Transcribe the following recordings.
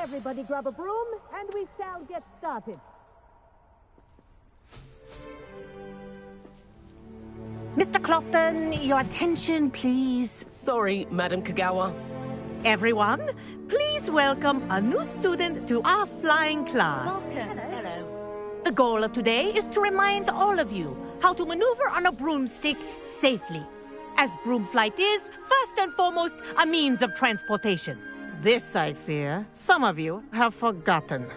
Everybody grab a broom, and we shall get started. Mr. Clopton, your attention, please. Sorry, Madam Kagawa. Everyone, please welcome a new student to our flying class. Welcome. Hello. The goal of today is to remind all of you how to maneuver on a broomstick safely, as broom flight is, first and foremost, a means of transportation. This, I fear, some of you have forgotten.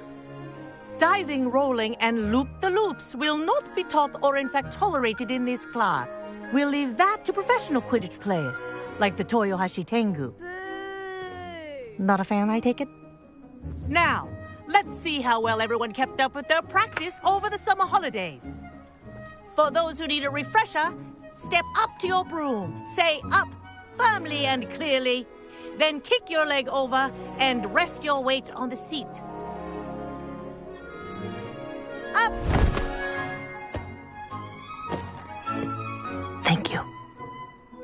Diving, rolling, and loop-the-loops will not be taught or in fact tolerated in this class. We'll leave that to professional Quidditch players, like the Toyohashi Tengu. Boo! Not a fan, I take it? Now, let's see how well everyone kept up with their practice over the summer holidays. For those who need a refresher, step up to your broom, say up firmly and clearly, then kick your leg over and rest your weight on the seat. Up! Thank you.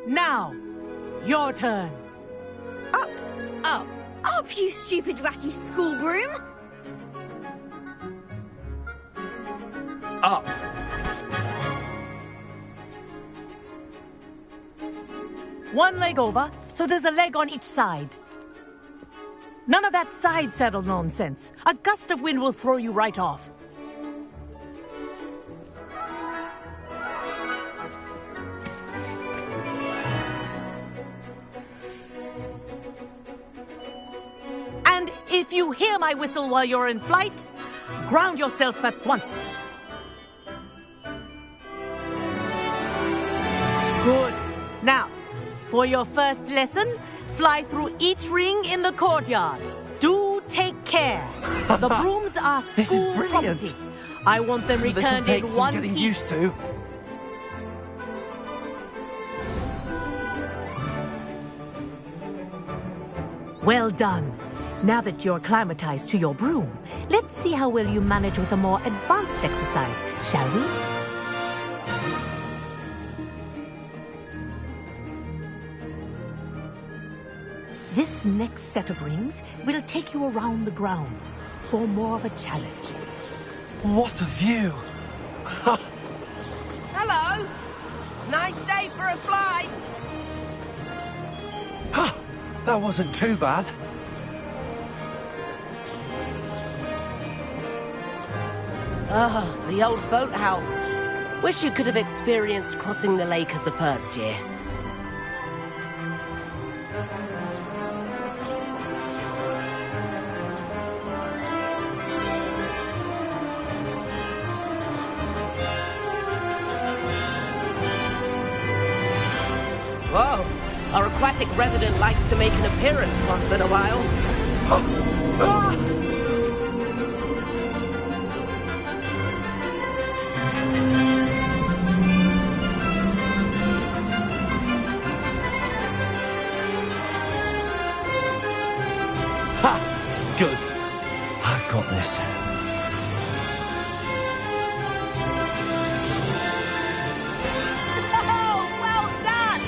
Now, your turn. Up! Up. Up, you stupid ratty school broom! Up. One leg over, so there's a leg on each side. None of that side saddle nonsense. A gust of wind will throw you right off. And if you hear my whistle while you're in flight, ground yourself at once. Good. Now, for your first lesson, fly through each ring in the courtyard. Do take care. The brooms are school This is brilliant. property. I want them This'll returned take in some one getting piece. used to. Well done. Now that you're acclimatized to your broom, let's see how well you manage with a more advanced exercise, shall we? This next set of rings will take you around the grounds for more of a challenge. What a view! Hello. Nice day for a flight. Ha! That wasn't too bad. Ah, the old boathouse. Wish you could have experienced crossing the lake as a first year. Whoa! Our aquatic resident likes to make an appearance once in a while. Ha! Good. I've got this. Oh, well done!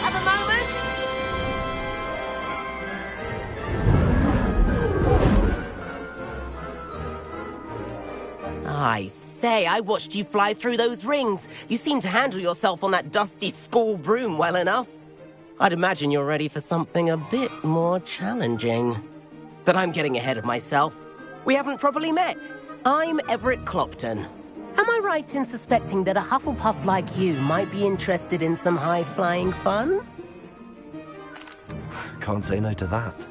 Have a moment? I say, I watched you fly through those rings. You seem to handle yourself on that dusty school broom well enough. I'd imagine you're ready for something a bit more challenging. But I'm getting ahead of myself. We haven't properly met. I'm Everett Clopton. Am I right in suspecting that a Hufflepuff like you might be interested in some high-flying fun? Can't say no to that.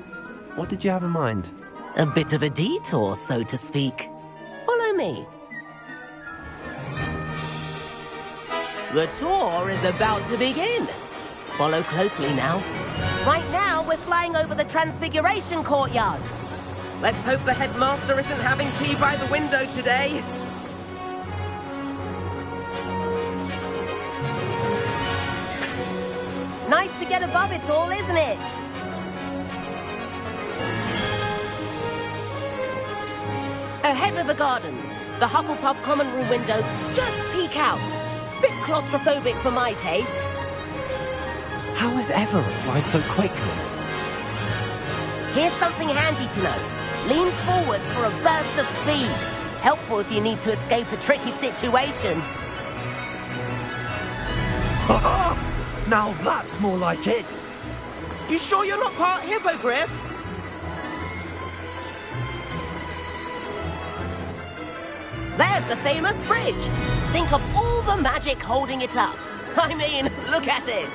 What did you have in mind? A bit of a detour, so to speak. Follow me. The tour is about to begin. Follow closely now. Right now, we're flying over the Transfiguration Courtyard. Let's hope the headmaster isn't having tea by the window today. Nice to get above it all, isn't it? Ahead of the gardens, the Hufflepuff common room windows just peek out. Bit claustrophobic for my taste. How is Everett flying so quickly? Here's something handy to know. Lean forward for a burst of speed. Helpful if you need to escape a tricky situation. Now that's more like it! You sure you're not part hippogriff? There's the famous bridge. Think of all the magic holding it up. I mean, look at it.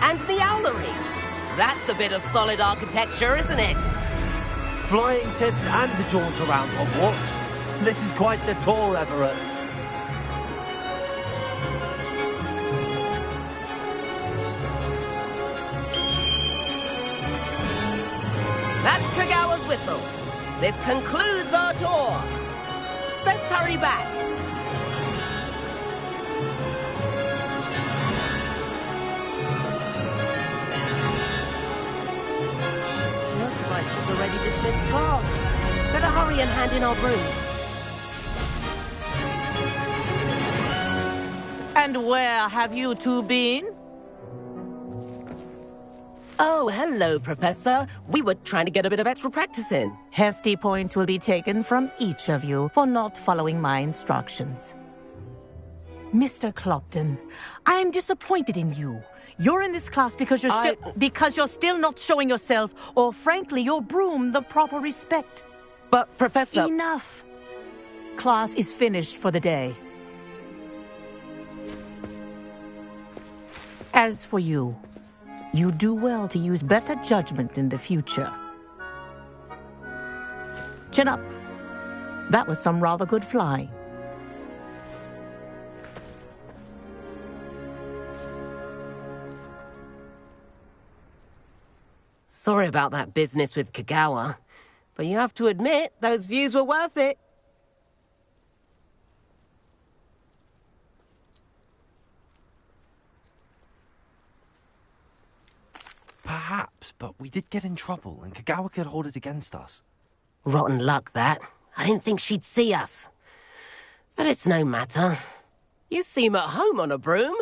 And the owlery. That's a bit of solid architecture, isn't it? Flying tips and a jaunt around Hogwarts. This is quite the tour, Everett. That's Kagawa's whistle. This concludes our tour. Best hurry back. Looks like she's already dismissed class. Better hurry and hand in our brooms. And where have you two been? Oh, hello, Professor. We were trying to get a bit of extra practice in. Hefty points will be taken from each of you for not following my instructions. Mr. Clopton, I'm disappointed in you. You're in this class because you're still not showing yourself, or frankly, your broom the proper respect. But, Professor... Enough. Class is finished for the day. As for you, you do well to use better judgment in the future. Chin up. That was some rather good flying. Sorry about that business with Kagawa, but you have to admit, those views were worth it. Perhaps, but we did get in trouble, and Kagawa could hold it against us. Rotten luck, that. I didn't think she'd see us. But it's no matter. You seem at home on a broom.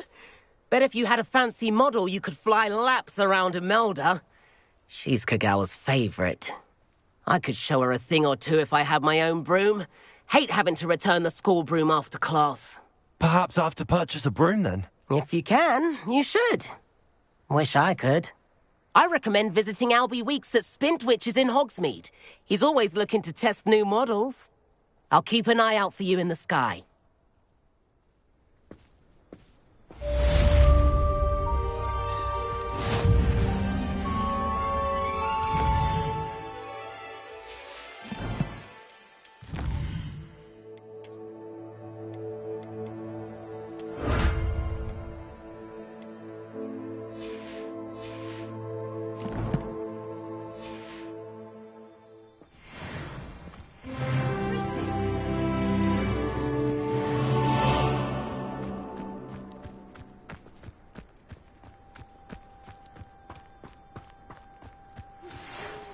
Bet if you had a fancy model, you could fly laps around Imelda. She's Kagawa's favorite. I could show her a thing or two if I had my own broom. Hate having to return the school broom after class. Perhaps I have to purchase a broom, then? If you can, you should. Wish I could. I recommend visiting Albie Weeks at Spintwitches in Hogsmeade. He's always looking to test new models. I'll keep an eye out for you in the sky.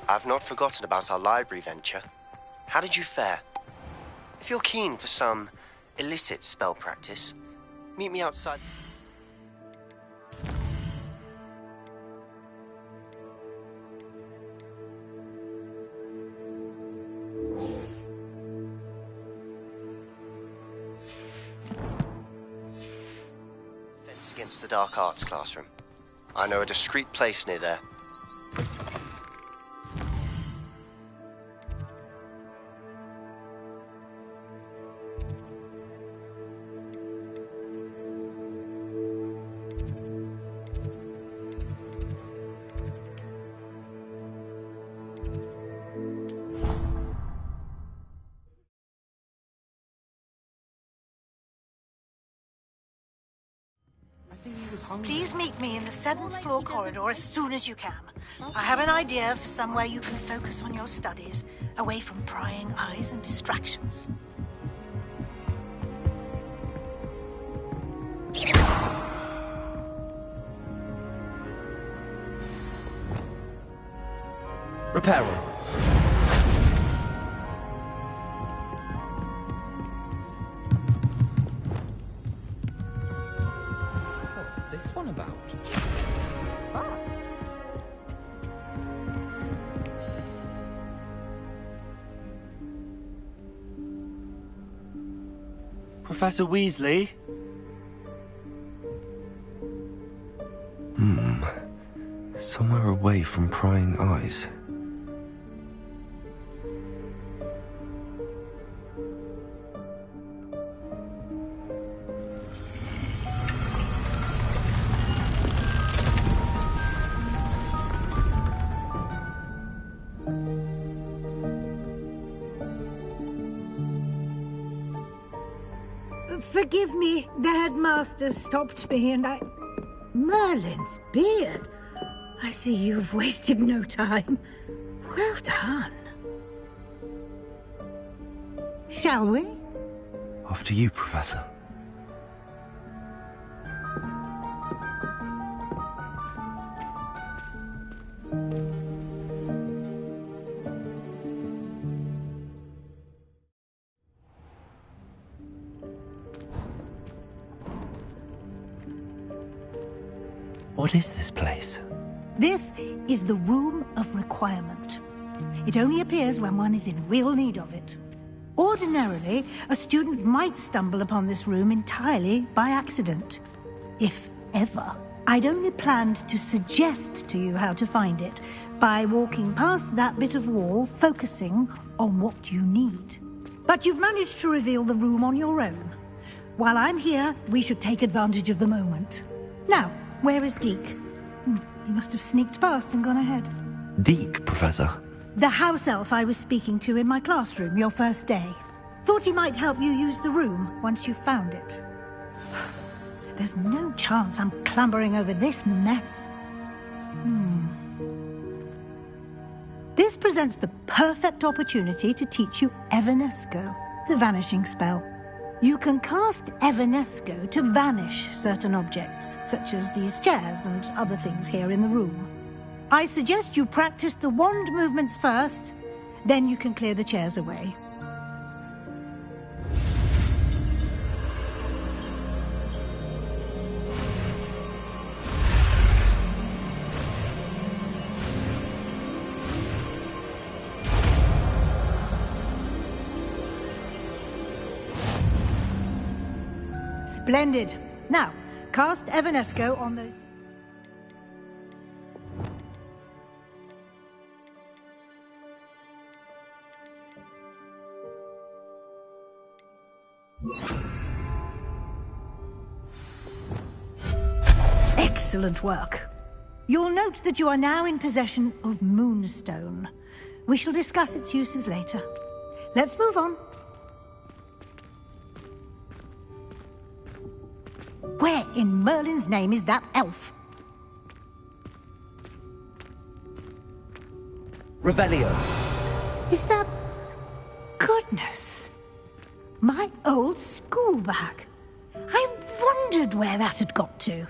I've not forgotten about our library venture. How did you fare? If you're keen for some illicit spell practice, meet me outside. Fence against the dark arts classroom. I know a discreet place near there. Please meet me in the 7th floor corridor as soon as you can. I have an idea for somewhere you can focus on your studies, away from prying eyes and distractions. Repair room. What's this one about? Professor Weasley? Somewhere away from prying eyes. Forgive me, the headmaster stopped me and I... Merlin's beard! I see you've wasted no time. Well done. Shall we? After you, Professor. What is this place? This is the Room of Requirement. It only appears when one is in real need of it. Ordinarily, a student might stumble upon this room entirely by accident. If ever. I'd only planned to suggest to you how to find it by walking past that bit of wall, focusing on what you need. But you've managed to reveal the room on your own. While I'm here, we should take advantage of the moment. Now, where is Deke? He must have sneaked past and gone ahead. Deke, Professor. The house elf I was speaking to in my classroom your first day. Thought he might help you use the room once you found it. There's no chance I'm clambering over this mess. This presents the perfect opportunity to teach you Evanesco, the vanishing spell. You can cast Evanesco to vanish certain objects, such as these chairs and other things here in the room. I suggest you practice the wand movements first, then you can clear the chairs away. Splendid. Now, cast Evanesco on those... Excellent work. You'll note that you are now in possession of Moonstone. We shall discuss its uses later. Let's move on. Where in Merlin's name is that elf? Revelio. Is that... Goodness. My old school bag. I wondered where that had got to.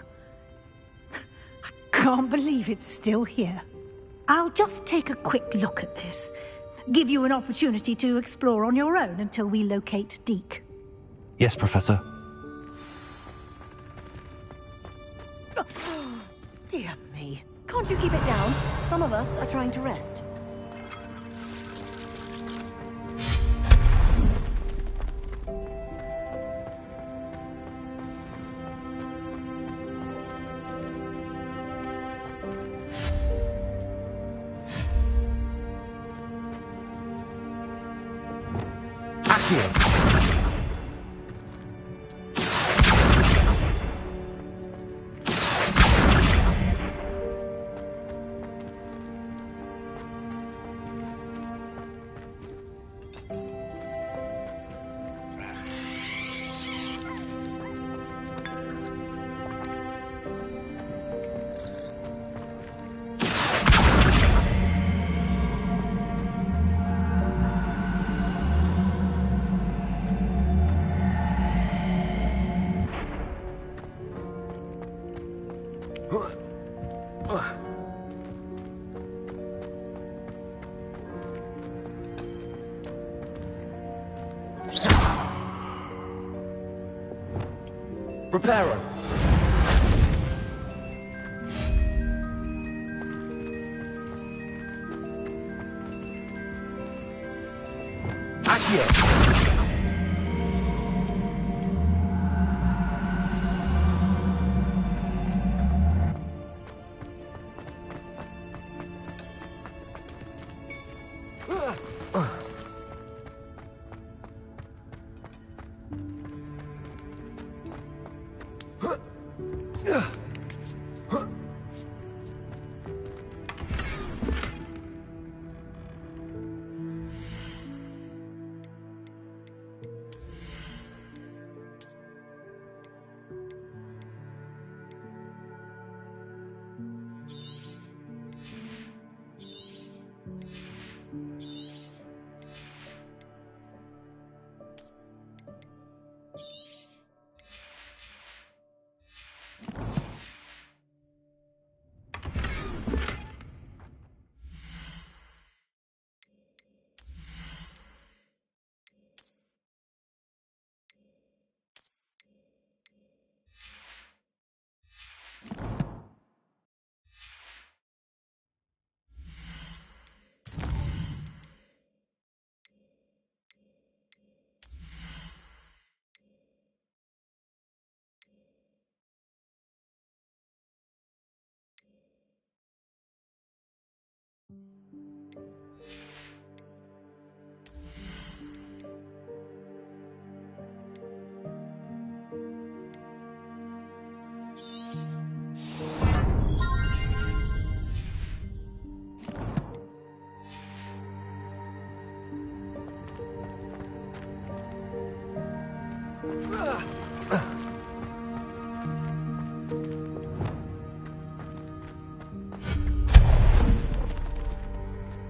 I can't believe it's still here. I'll just take a quick look at this. Give you an opportunity to explore on your own until we locate Deke. Yes, Professor. Dear me. Can't you keep it down? Some of us are trying to rest. Reparo. Accio.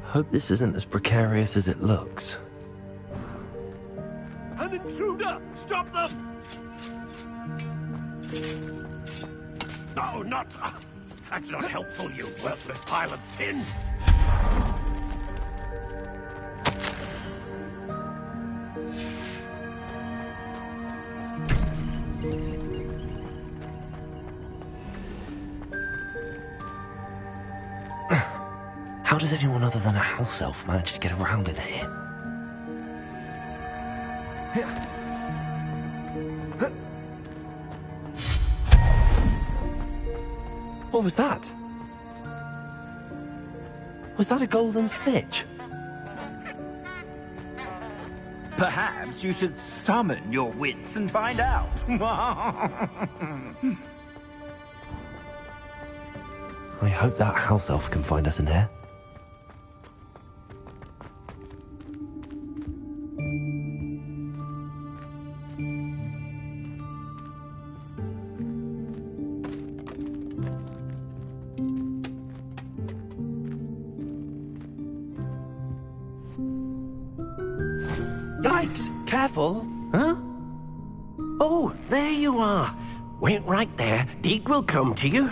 Hope this isn't as precarious as it looks. An intruder! Stop them! No, not... that's not helpful, you worthless pile of tin! How does anyone other than a house elf manage to get around in here? What was that? Was that a golden snitch? Perhaps you should summon your wits and find out. I hope that house elf can find us in here. Yikes! Careful! Huh? Oh, there you are. Wait right there. Deke will come to you.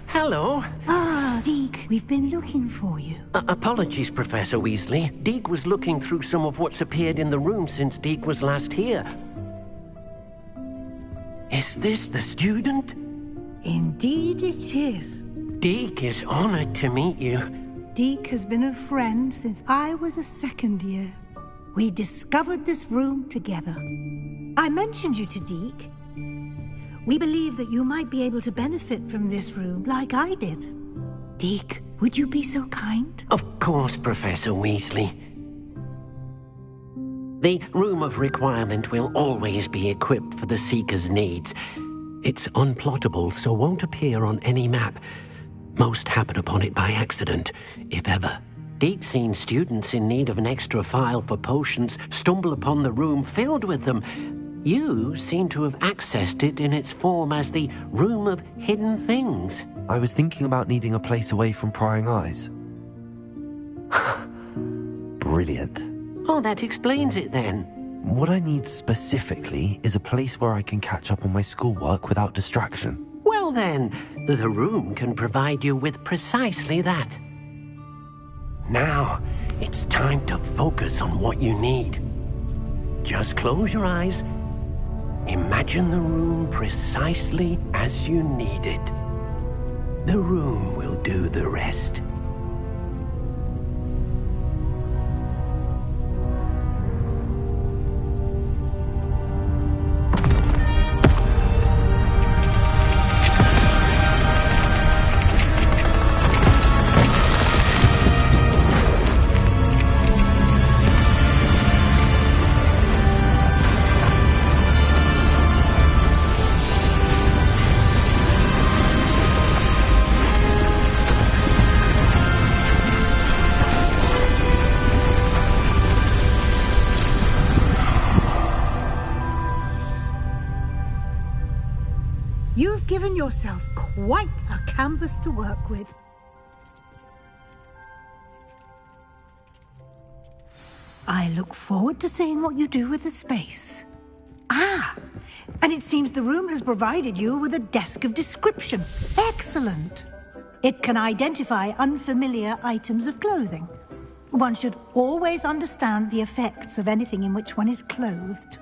Hello. Ah, Deke, we've been looking for you. Apologies, Professor Weasley. Deke was looking through some of what's appeared in the room since Deke was last here. Is this the student? Indeed it is. Deke is honored to meet you. Deke has been a friend since I was a second year. We discovered this room together. I mentioned you to Deke. We believe that you might be able to benefit from this room like I did. Deke, would you be so kind? Of course, Professor Weasley. The Room of Requirement will always be equipped for the Seeker's needs. It's unplottable, so won't appear on any map. Most happen upon it by accident, if ever. Deke's seen students in need of an extra file for potions stumble upon the room filled with them. You seem to have accessed it in its form as the Room of Hidden Things. I was thinking about needing a place away from prying eyes. Brilliant. Oh, that explains it then. What I need specifically is a place where I can catch up on my schoolwork without distraction. Well then, the room can provide you with precisely that. Now, it's time to focus on what you need. Just close your eyes. Imagine the room precisely as you need it. The room will do the rest. You've given yourself quite a canvas to work with. I look forward to seeing what you do with the space. Ah, and it seems the room has provided you with a desk of description. Excellent. It can identify unfamiliar items of clothing. One should always understand the effects of anything in which one is clothed.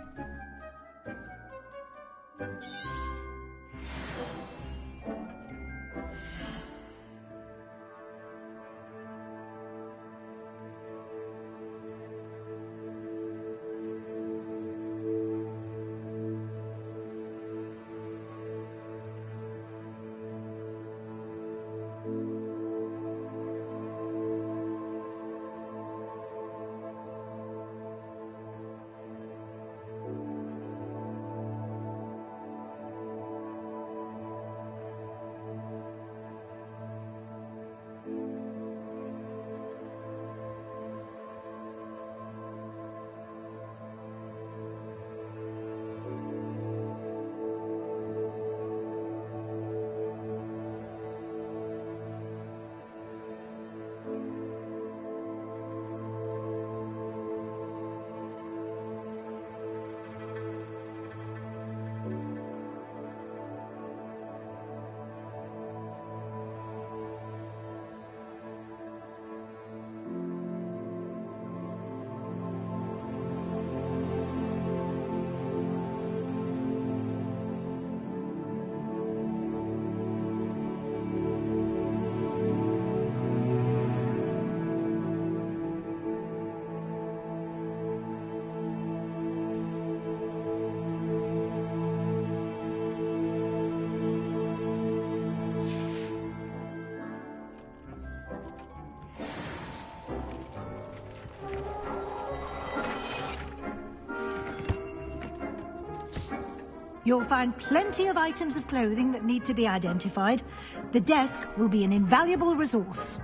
You'll find plenty of items of clothing that need to be identified. The desk will be an invaluable resource.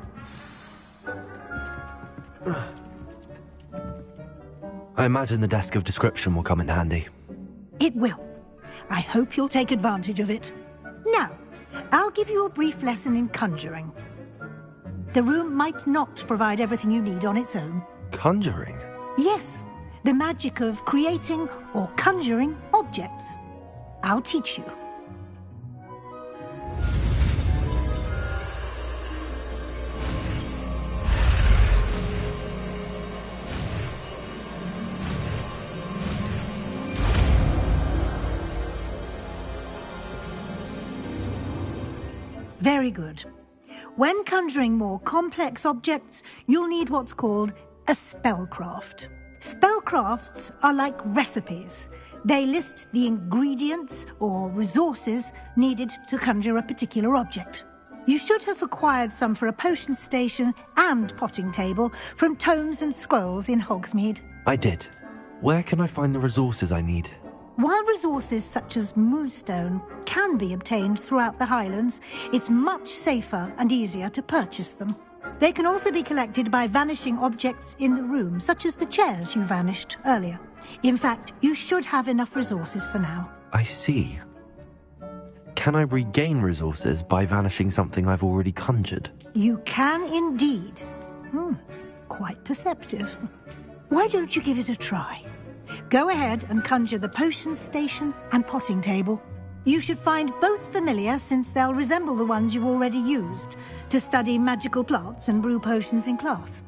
I imagine the desk of description will come in handy. It will. I hope you'll take advantage of it. Now, I'll give you a brief lesson in conjuring. The room might not provide everything you need on its own. Conjuring? Yes, the magic of creating or conjuring objects. I'll teach you. Very good. When conjuring more complex objects, you'll need what's called a spellcraft. Spellcrafts are like recipes. They list the ingredients or resources needed to conjure a particular object. You should have acquired some for a potion station and potting table from tomes and scrolls in Hogsmeade. I did. Where can I find the resources I need? While resources such as moonstone can be obtained throughout the Highlands, it's much safer and easier to purchase them. They can also be collected by vanishing objects in the room, such as the chairs you vanished earlier. In fact, you should have enough resources for now. I see. Can I regain resources by vanishing something I've already conjured? You can indeed. Quite perceptive. Why don't you give it a try? Go ahead and conjure the potion station and potting table. You should find both familiar, since they'll resemble the ones you've already used to study magical plants and brew potions in class.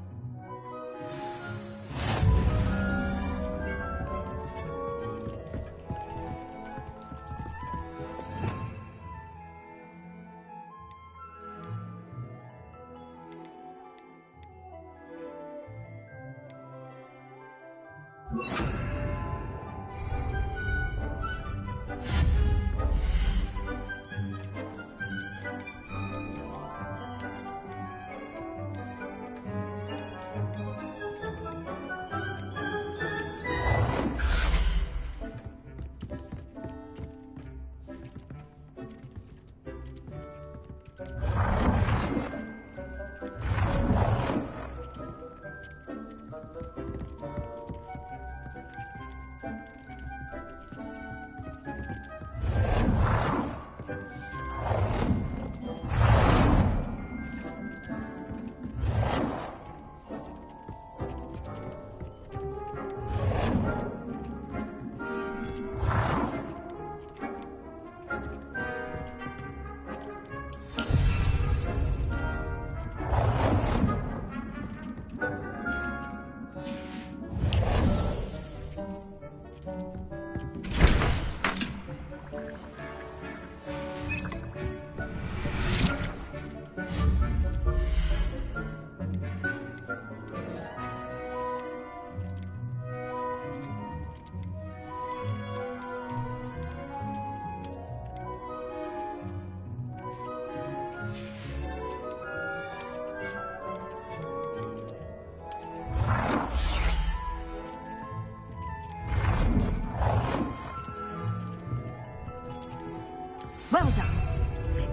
Well done.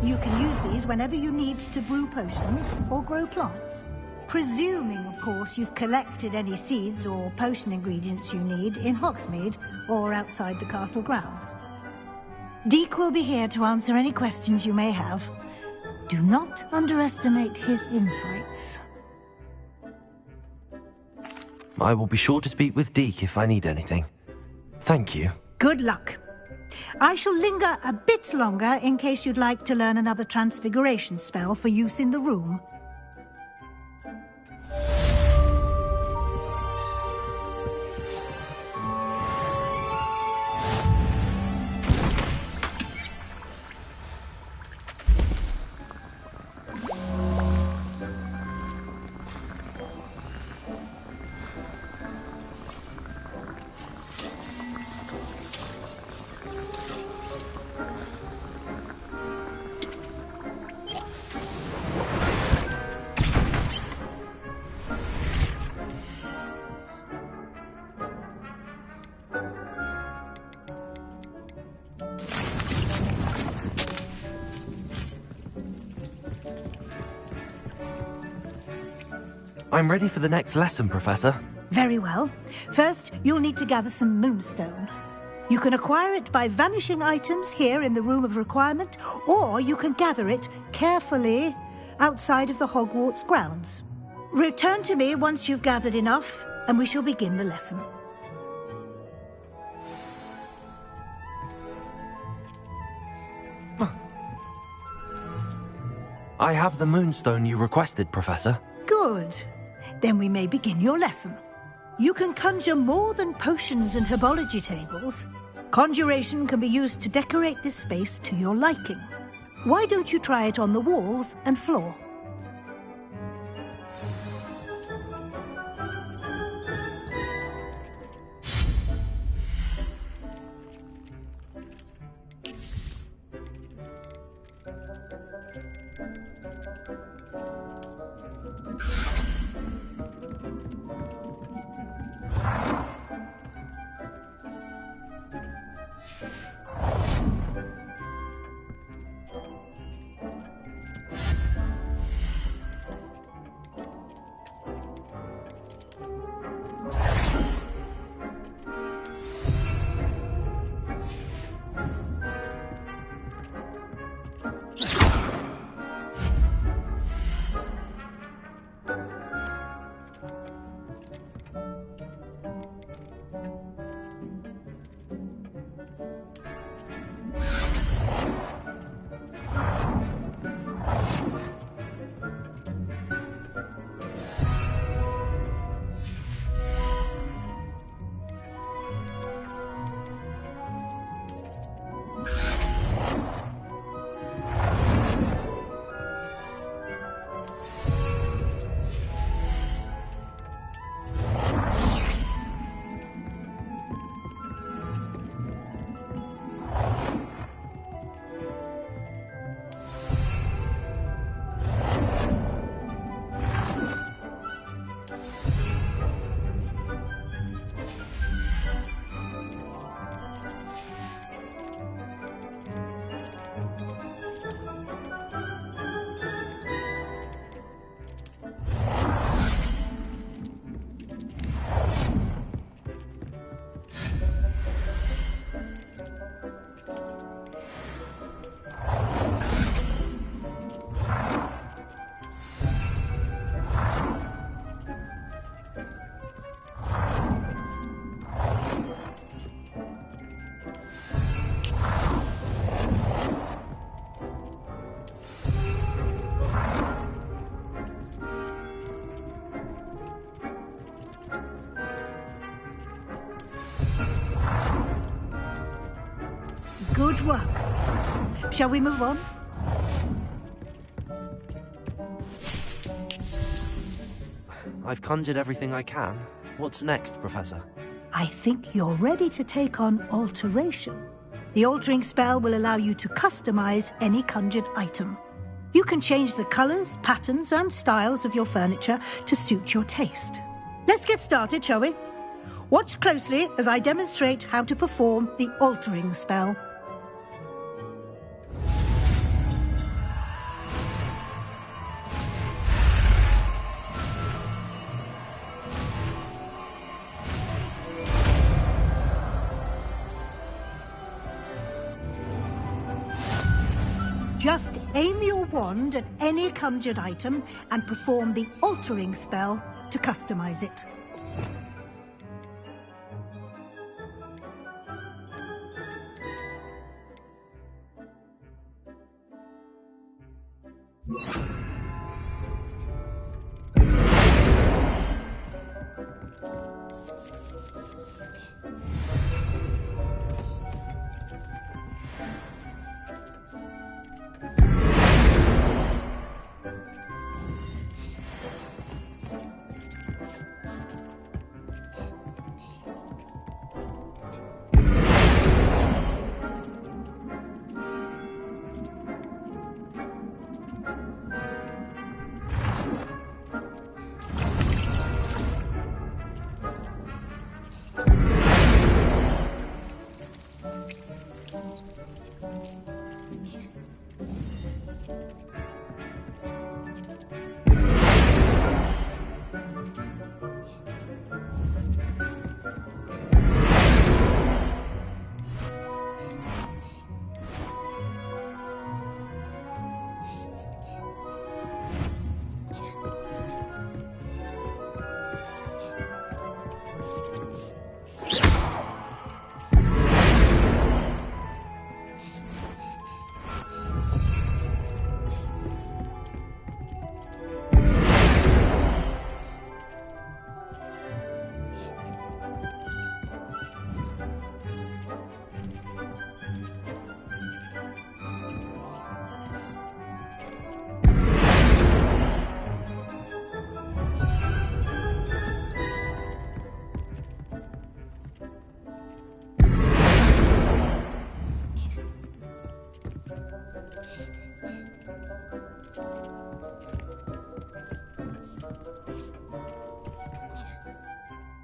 You can use these whenever you need to brew potions or grow plants. Presuming, of course, you've collected any seeds or potion ingredients you need in Hogsmeade or outside the castle grounds. Deek will be here to answer any questions you may have. Do not underestimate his insights. I will be sure to speak with Deek if I need anything. Thank you. Good luck. I shall linger a bit longer in case you'd like to learn another transfiguration spell for use in the room. I'm ready for the next lesson, Professor. Very well. First, you'll need to gather some moonstone. You can acquire it by vanishing items here in the Room of Requirement, or you can gather it carefully outside of the Hogwarts grounds. Return to me once you've gathered enough, and we shall begin the lesson. I have the moonstone you requested, Professor. Good. Then we may begin your lesson. You can conjure more than potions and herbology tables. Conjuration can be used to decorate this space to your liking. Why don't you try it on the walls and floor? Good work. Shall we move on? I've conjured everything I can. What's next, Professor? I think you're ready to take on alteration. The altering spell will allow you to customize any conjured item. You can change the colors, patterns, and styles of your furniture to suit your taste. Let's get started, shall we? Watch closely as I demonstrate how to perform the altering spell. Just aim your wand at any conjured item and perform the altering spell to customize it.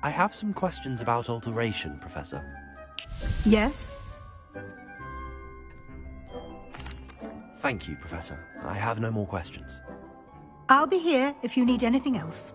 I have some questions about alteration, Professor. Yes? Thank you, Professor. I have no more questions. I'll be here if you need anything else.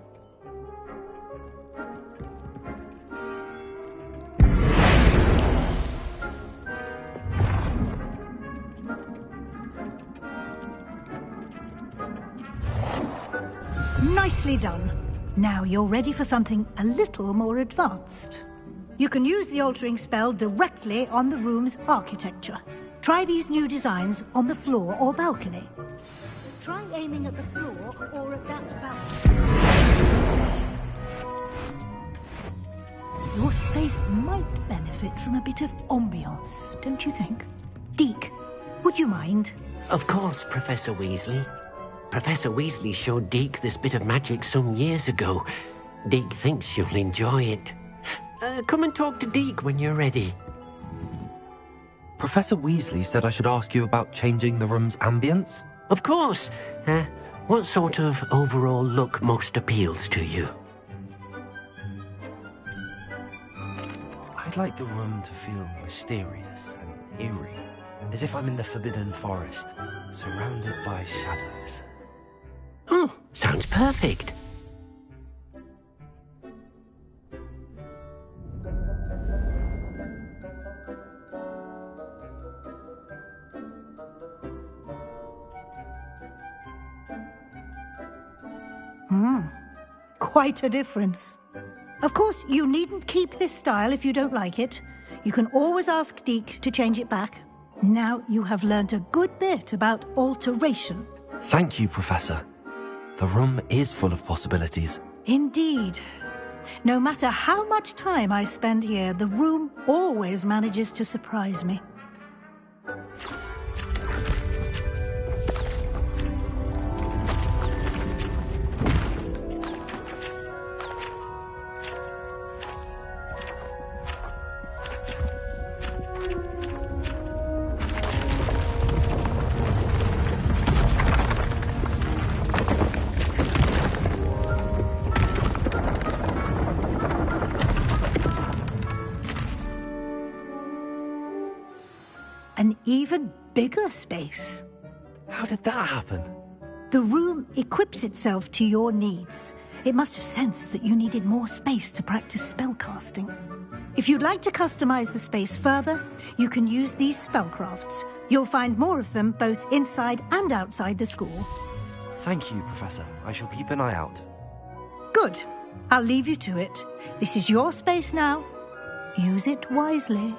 Nicely done. Now you're ready for something a little more advanced. You can use the altering spell directly on the room's architecture. Try these new designs on the floor or balcony. Try aiming at the floor or at that balcony. Your space might benefit from a bit of ambiance, don't you think? Deke, would you mind? Of course, Professor Weasley. Professor Weasley showed Deke this bit of magic some years ago. Deke thinks you'll enjoy it. Come and talk to Deke when you're ready. Professor Weasley said I should ask you about changing the room's ambience? Of course. What sort of overall look most appeals to you? I'd like the room to feel mysterious and eerie, as if I'm in the Forbidden Forest, surrounded by shadows. Oh, sounds perfect. Quite a difference. Of course, you needn't keep this style if you don't like it. You can always ask Deke to change it back. Now you have learnt a good bit about alteration. Thank you, Professor. The room is full of possibilities. Indeed. No matter how much time I spend here, the room always manages to surprise me. An even bigger space. How did that happen? The room equips itself to your needs. It must have sensed that you needed more space to practice spellcasting. If you'd like to customize the space further, you can use these spellcrafts. You'll find more of them both inside and outside the school. Thank you, Professor. I shall keep an eye out. Good. I'll leave you to it. This is your space now. Use it wisely.